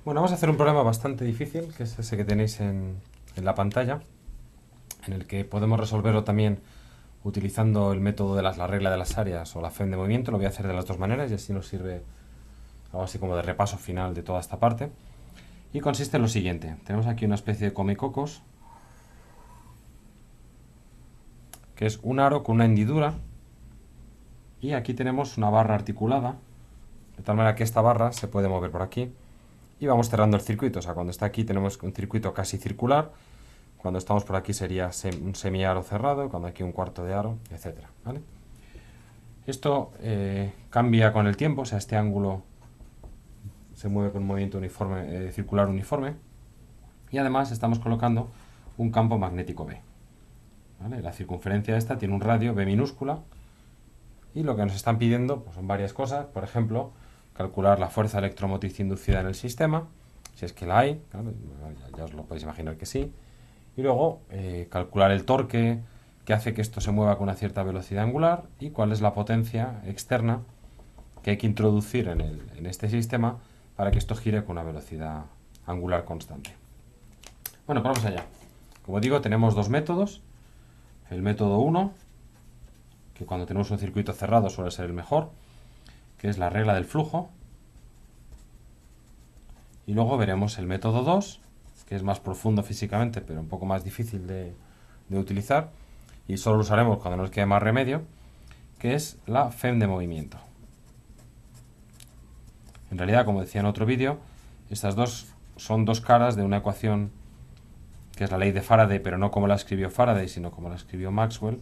Bueno, vamos a hacer un problema bastante difícil, que es ese que tenéis en la pantalla, en el que podemos resolverlo también utilizando el método de la regla de las áreas o la FEM de movimiento. Lo voy a hacer de las dos maneras y así nos sirve algo así como de repaso final de toda esta parte. Y consiste en lo siguiente. Tenemos aquí una especie de comecocos, que es un aro con una hendidura, y aquí tenemos una barra articulada, de tal manera que esta barra se puede mover por aquí, y vamos cerrando el circuito. O sea, cuando está aquí tenemos un circuito casi circular, cuando estamos por aquí sería un semiaro cerrado, cuando aquí un cuarto de aro, etcétera, ¿vale? Esto cambia con el tiempo, o sea, este ángulo se mueve con un movimiento uniforme, circular uniforme, y además estamos colocando un campo magnético B, ¿vale? La circunferencia esta tiene un radio B minúscula, y lo que nos están pidiendo pues, son varias cosas. Por ejemplo, calcular la fuerza electromotriz inducida en el sistema, si es que la hay, claro, ya os lo podéis imaginar que sí. Y luego calcular el torque que hace que esto se mueva con una cierta velocidad angular y cuál es la potencia externa que hay que introducir en este sistema para que esto gire con una velocidad angular constante. Bueno, pues vamos allá. Como digo, tenemos dos métodos. El método 1, que cuando tenemos un circuito cerrado suele ser el mejor, que es la regla del flujo. Y luego veremos el método 2, que es más profundo físicamente, pero un poco más difícil de utilizar, y solo lo usaremos cuando nos quede más remedio, que es la FEM de movimiento. En realidad, como decía en otro vídeo, estas dos son dos caras de una ecuación que es la ley de Faraday, pero no como la escribió Faraday, sino como la escribió Maxwell,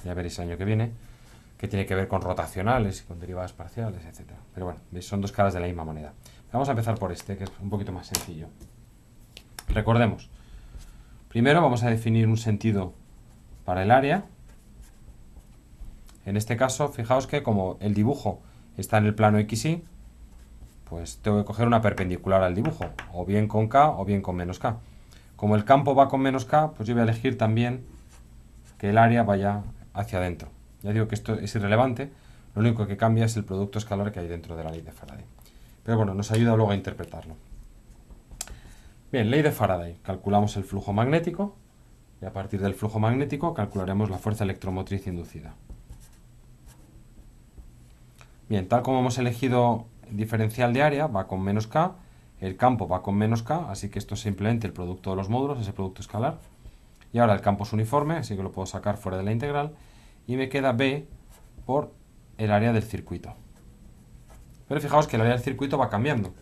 ya veréis el año que viene, que tiene que ver con rotacionales y con derivadas parciales, etc. Pero bueno, ¿veis? Son dos caras de la misma moneda. Vamos a empezar por este, que es un poquito más sencillo. Recordemos, primero vamos a definir un sentido para el área. En este caso, fijaos que como el dibujo está en el plano XY, pues tengo que coger una perpendicular al dibujo, o bien con K o bien con menos K. Como el campo va con menos K, pues yo voy a elegir también que el área vaya hacia adentro. Ya digo que esto es irrelevante, lo único que cambia es el producto escalar que hay dentro de la ley de Faraday. Pero bueno, nos ayuda luego a interpretarlo. Bien, ley de Faraday. Calculamos el flujo magnético y a partir del flujo magnético calcularemos la fuerza electromotriz inducida. Bien, tal como hemos elegido el diferencial de área, va con menos K, el campo va con menos K, así que esto es simplemente el producto de los módulos, ese producto escalar. Y ahora el campo es uniforme, así que lo puedo sacar fuera de la integral, y me queda B por el área del circuito. Pero fijaos que el área del circuito va cambiando.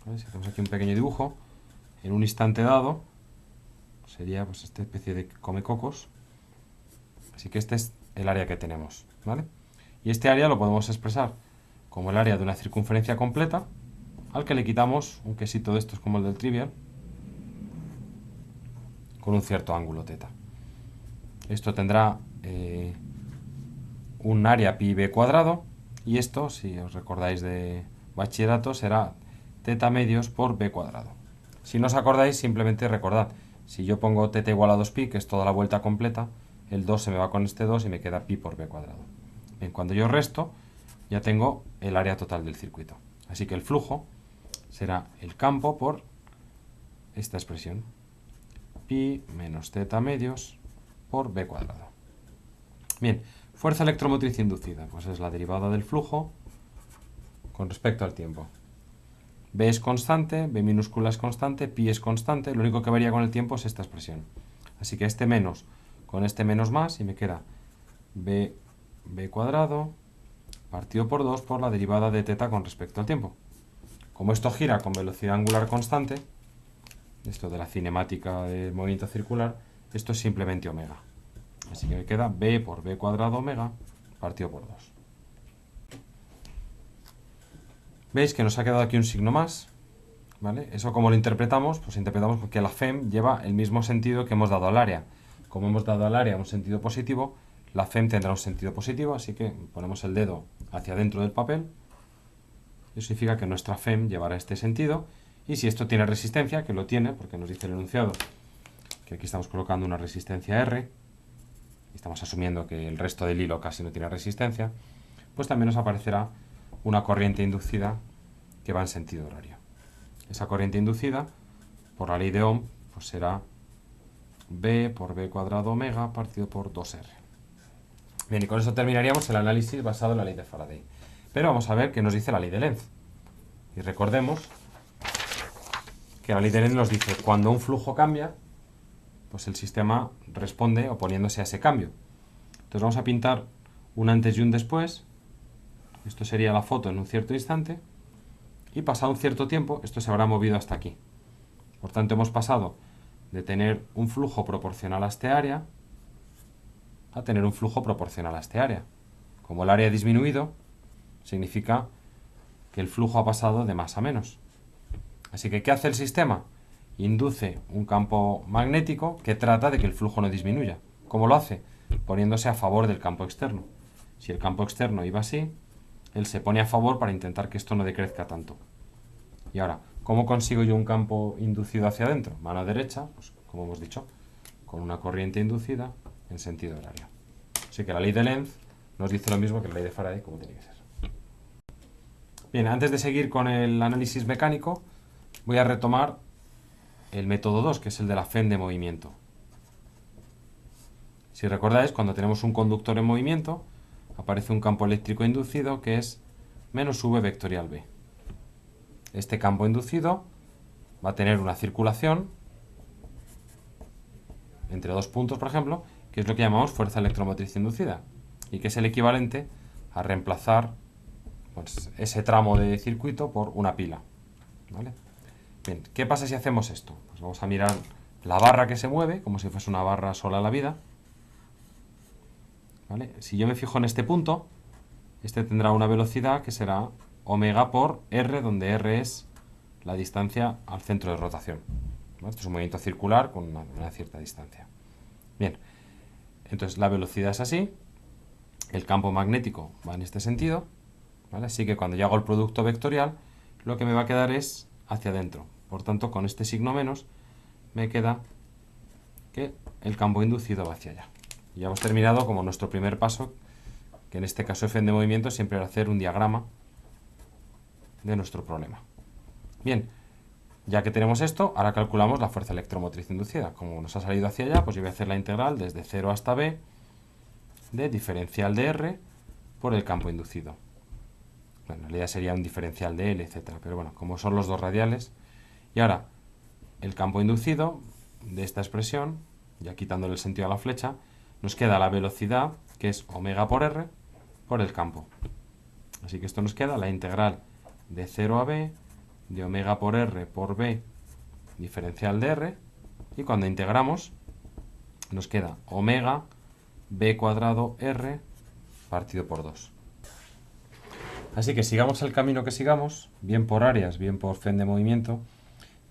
¿Vale? Si hacemos aquí un pequeño dibujo, en un instante dado, sería pues esta especie de comecocos. Así que este es el área que tenemos, ¿vale? Y este área lo podemos expresar como el área de una circunferencia completa, al que le quitamos un quesito de estos como el del trivial, con un cierto ángulo θ. Esto tendrá un área pi b cuadrado, y esto, si os recordáis de bachillerato, será θ medios por b cuadrado. Si no os acordáis, simplemente recordad, si yo pongo θ igual a 2pi, que es toda la vuelta completa, el 2 se me va con este 2 y me queda pi por b cuadrado. Bien, cuando yo resto, ya tengo el área total del circuito. Así que el flujo será el campo por esta expresión, pi menos θ medios por b cuadrado. Bien, fuerza electromotriz inducida, pues es la derivada del flujo con respecto al tiempo. B es constante, B minúscula es constante, pi es constante, lo único que varía con el tiempo es esta expresión. Así que este menos con este menos más y me queda b cuadrado partido por 2 por la derivada de θ con respecto al tiempo. Como esto gira con velocidad angular constante, esto de la cinemática del movimiento circular, esto es simplemente omega. Así que me queda b por b cuadrado omega partido por 2. Veis que nos ha quedado aquí un signo más, ¿vale? Eso como lo interpretamos, pues interpretamos que la FEM lleva el mismo sentido que hemos dado al área. Como hemos dado al área un sentido positivo, la FEM tendrá un sentido positivo, así que ponemos el dedo hacia dentro del papel. Eso significa que nuestra FEM llevará este sentido, y si esto tiene resistencia, que lo tiene, porque nos dice el enunciado que aquí estamos colocando una resistencia R, y estamos asumiendo que el resto del hilo casi no tiene resistencia, pues también nos aparecerá una corriente inducida que va en sentido horario. esa corriente inducida, por la ley de Ohm, pues será B por B cuadrado omega partido por 2R. Bien, y con eso terminaríamos el análisis basado en la ley de Faraday. Pero vamos a ver qué nos dice la ley de Lenz. Y recordemos que la ley de Lenz nos dice cuando un flujo cambia, pues el sistema responde oponiéndose a ese cambio. Entonces vamos a pintar un antes y un después. Esto sería la foto en un cierto instante. Y pasado un cierto tiempo, esto se habrá movido hasta aquí. Por tanto, hemos pasado de tener un flujo proporcional a este área a tener un flujo proporcional a este área. Como el área ha disminuido, significa que el flujo ha pasado de más a menos. Así que, ¿qué hace el sistema? Induce un campo magnético que trata de que el flujo no disminuya. ¿Cómo lo hace? Poniéndose a favor del campo externo. Si el campo externo iba así, él se pone a favor para intentar que esto no decrezca tanto. Y ahora, ¿cómo consigo yo un campo inducido hacia adentro? Mano derecha, pues como hemos dicho, con una corriente inducida en sentido horario. Así que la ley de Lenz nos dice lo mismo que la ley de Faraday, como tiene que ser. Bien, antes de seguir con el análisis mecánico, voy a retomar el método 2, que es el de la FEM de movimiento. Si recordáis, cuando tenemos un conductor en movimiento, aparece un campo eléctrico inducido que es menos V vectorial B. Este campo inducido va a tener una circulación entre dos puntos, por ejemplo, que es lo que llamamos fuerza electromotriz inducida, y que es el equivalente a reemplazar pues, ese tramo de circuito por una pila. ¿Vale? Bien, ¿qué pasa si hacemos esto? Pues vamos a mirar la barra que se mueve, como si fuese una barra sola a la vida. ¿Vale? Si yo me fijo en este punto, este tendrá una velocidad que será omega por R, donde R es la distancia al centro de rotación. ¿Vale? Esto es un movimiento circular con una cierta distancia. Bien, entonces la velocidad es así, el campo magnético va en este sentido, ¿vale? Así que cuando yo hago el producto vectorial, lo que me va a quedar es hacia adentro. Por tanto, con este signo menos, me queda que el campo inducido va hacia allá. Y ya hemos terminado como nuestro primer paso, que en este caso F de movimiento siempre era hacer un diagrama de nuestro problema. Bien, ya que tenemos esto, ahora calculamos la fuerza electromotriz inducida. Como nos ha salido hacia allá, pues yo voy a hacer la integral desde 0 hasta B de diferencial de R por el campo inducido. Bueno, en realidad sería un diferencial de L, etc. Pero bueno, como son los dos radiales. Y ahora, el campo inducido de esta expresión, ya quitándole el sentido a la flecha, nos queda la velocidad, que es omega por R, por el campo. Así que esto nos queda la integral de 0 a B de omega por R por B diferencial de R, y cuando integramos nos queda omega B cuadrado R partido por 2. Así que sigamos el camino que sigamos, bien por áreas, bien por FEM de movimiento,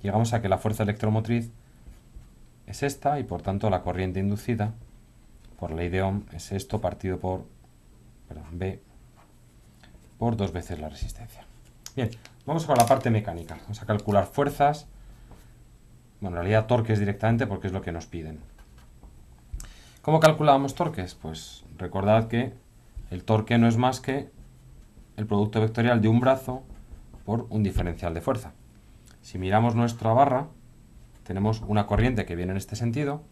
llegamos a que la fuerza electromotriz es esta y por tanto la corriente inducida por ley de Ohm es esto partido por B por 2 veces la resistencia. Bien, vamos con la parte mecánica. Vamos a calcular fuerzas, bueno, en realidad torques directamente porque es lo que nos piden. ¿Cómo calculábamos torques? Pues recordad que el torque no es más que el producto vectorial de un brazo por un diferencial de fuerza. Si miramos nuestra barra, tenemos una corriente que viene en este sentido,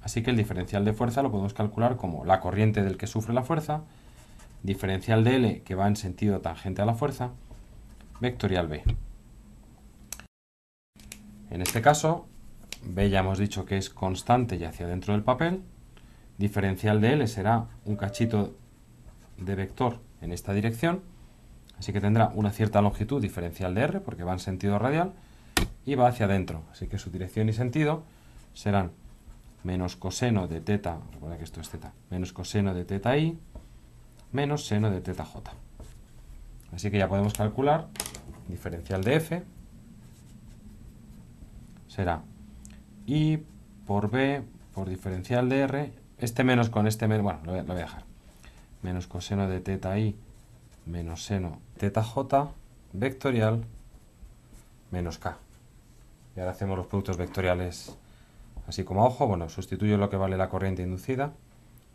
así que el diferencial de fuerza lo podemos calcular como la corriente del que sufre la fuerza, diferencial de L que va en sentido tangente a la fuerza, vectorial B. En este caso, B ya hemos dicho que es constante y hacia dentro del papel, diferencial de L será un cachito de vector en esta dirección, así que tendrá una cierta longitud diferencial de R porque va en sentido radial y va hacia adentro, así que su dirección y sentido serán menos coseno de teta, recuerda que esto es teta, menos coseno de teta i menos seno de teta j. Así que ya podemos calcular diferencial de F será I por B por diferencial de R, este menos con este menos, bueno, lo voy a dejar, menos coseno de teta i menos seno teta j vectorial menos k. Y ahora hacemos los productos vectoriales así como a ojo. Bueno, sustituyo lo que vale la corriente inducida,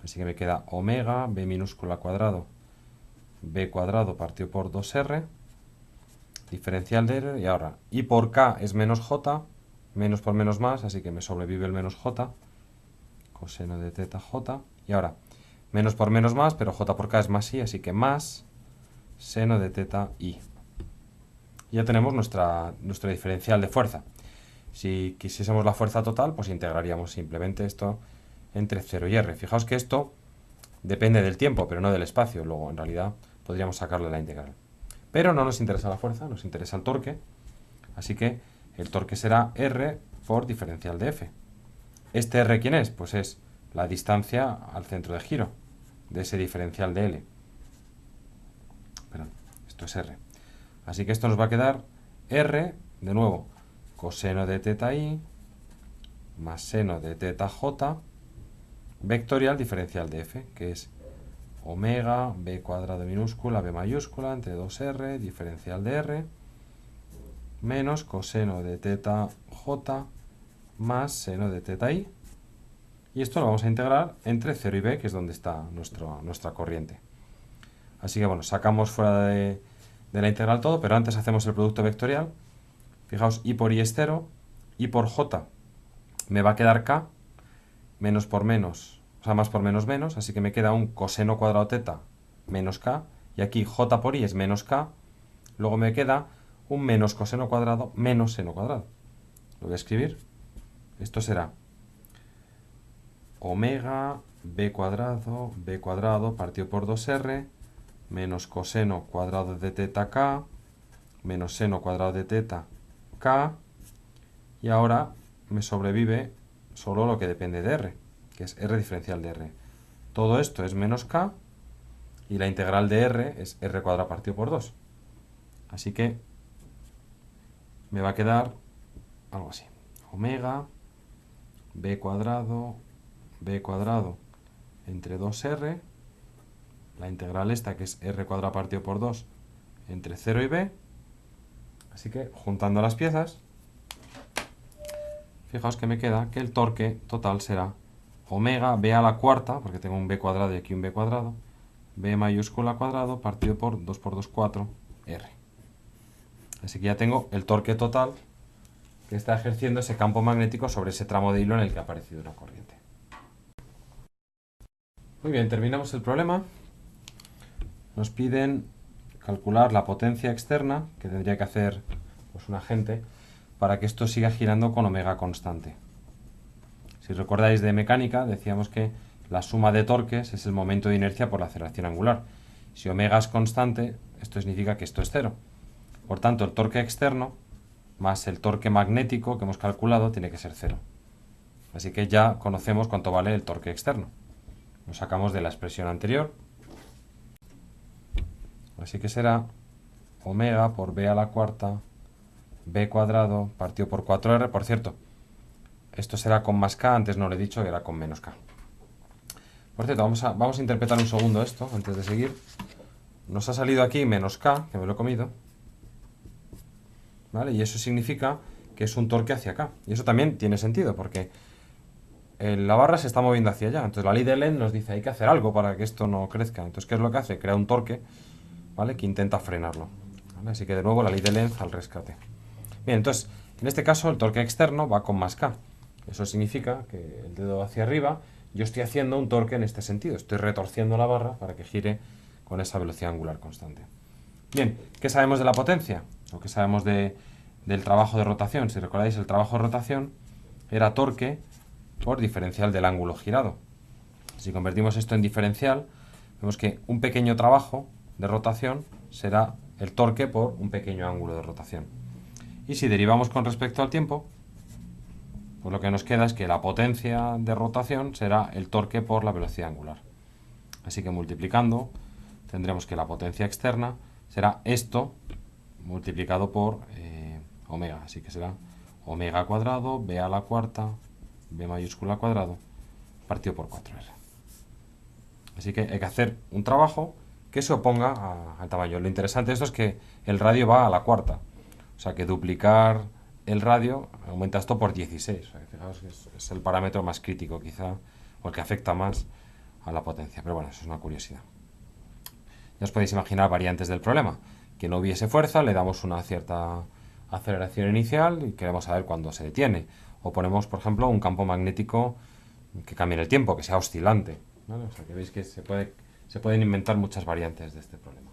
así que me queda omega b minúscula cuadrado b cuadrado partido por 2r diferencial de R, y ahora I por K es menos J, menos por menos más, así que me sobrevive el menos J, coseno de teta J, y ahora menos por menos más, pero J por K es más I, así que más seno de teta I. Ya tenemos nuestro diferencial de fuerza. Si quisiésemos la fuerza total, pues integraríamos simplemente esto entre 0 y R. Fijaos que esto depende del tiempo, pero no del espacio. Luego, en realidad, podríamos sacarlo de la integral. Pero no nos interesa la fuerza, nos interesa el torque. Así que el torque será R por diferencial de F. ¿Este R quién es? Pues es la distancia al centro de giro de ese diferencial de L. Perdón, esto es R. Así que esto nos va a quedar R, de nuevo, coseno de teta I más seno de teta J vectorial diferencial de F, que es omega b cuadrado minúscula b mayúscula entre 2R diferencial de R menos coseno de teta J más seno de teta I. Y esto lo vamos a integrar entre 0 y b, que es donde está nuestra corriente. Así que bueno, sacamos fuera de la integral todo, pero antes hacemos el producto vectorial. Fijaos, I por I es 0, I por J me va a quedar K, menos por menos, o sea, más por menos menos, así que me queda un coseno cuadrado teta menos K, y aquí J por I es menos K, luego me queda un menos coseno cuadrado menos seno cuadrado. Lo voy a escribir. Esto será omega b cuadrado partido por 2R menos coseno cuadrado de teta K menos seno cuadrado de teta K, y ahora me sobrevive solo lo que depende de R, que es R diferencial de R. Todo esto es menos K y la integral de R es R cuadrado partido por 2. Así que me va a quedar algo así. Omega b cuadrado entre 2R, la integral esta que es R cuadrado partido por 2 entre 0 y b. Así que juntando las piezas, fijaos que me queda que el torque total será omega b a la cuarta, porque tengo un b cuadrado y aquí un b cuadrado, b mayúscula cuadrado partido por 2 por 2, 4, R. Así que ya tengo el torque total que está ejerciendo ese campo magnético sobre ese tramo de hilo en el que ha aparecido una corriente. Muy bien, terminamos el problema. Nos piden calcular la potencia externa que tendría que hacer pues, un agente para que esto siga girando con omega constante. Si recordáis de mecánica, decíamos que la suma de torques es el momento de inercia por la aceleración angular. Si omega es constante, esto significa que esto es cero. Por tanto, el torque externo más el torque magnético que hemos calculado tiene que ser cero. Así que ya conocemos cuánto vale el torque externo. Lo sacamos de la expresión anterior. Así que será omega por b a la cuarta, b cuadrado partido por 4R. Por cierto, esto será con más k, antes no lo he dicho que era con menos k. Por cierto, vamos a interpretar un segundo esto antes de seguir. Nos ha salido aquí menos k, que me lo he comido, ¿vale? Y eso significa que es un torque hacia acá. Y eso también tiene sentido, porque la barra se está moviendo hacia allá. Entonces la ley de Lenz nos dice hay que hacer algo para que esto no crezca. Entonces, ¿qué es lo que hace? Crea un torque, ¿vale?, que intenta frenarlo, ¿vale? Así que de nuevo la ley de Lenz al rescate. Bien, entonces, en este caso el torque externo va con más k. Eso significa que el dedo hacia arriba, yo estoy haciendo un torque en este sentido. Estoy retorciendo la barra para que gire con esa velocidad angular constante. Bien, ¿qué sabemos de la potencia? ¿O qué sabemos del trabajo de rotación? Si recordáis, el trabajo de rotación era torque por diferencial del ángulo girado. Si convertimos esto en diferencial, vemos que un pequeño trabajo de rotación será el torque por un pequeño ángulo de rotación. Y si derivamos con respecto al tiempo, pues lo que nos queda es que la potencia de rotación será el torque por la velocidad angular. Así que multiplicando, tendremos que la potencia externa será esto multiplicado por omega. Así que será omega cuadrado, b a la cuarta, b mayúscula cuadrado, partido por 4R. Así que hay que hacer un trabajo que se oponga al tamaño. Lo interesante de esto es que el radio va a la cuarta. O sea que duplicar el radio aumenta esto por 16. O sea, fijaos que es el parámetro más crítico quizá, o el que afecta más a la potencia. Pero bueno, eso es una curiosidad. Ya os podéis imaginar variantes del problema. que no hubiese fuerza, le damos una cierta aceleración inicial y queremos saber cuándo se detiene. O ponemos, por ejemplo, un campo magnético que cambie en el tiempo, que sea oscilante, ¿vale? O sea que veis que se pueden inventar muchas variantes de este problema.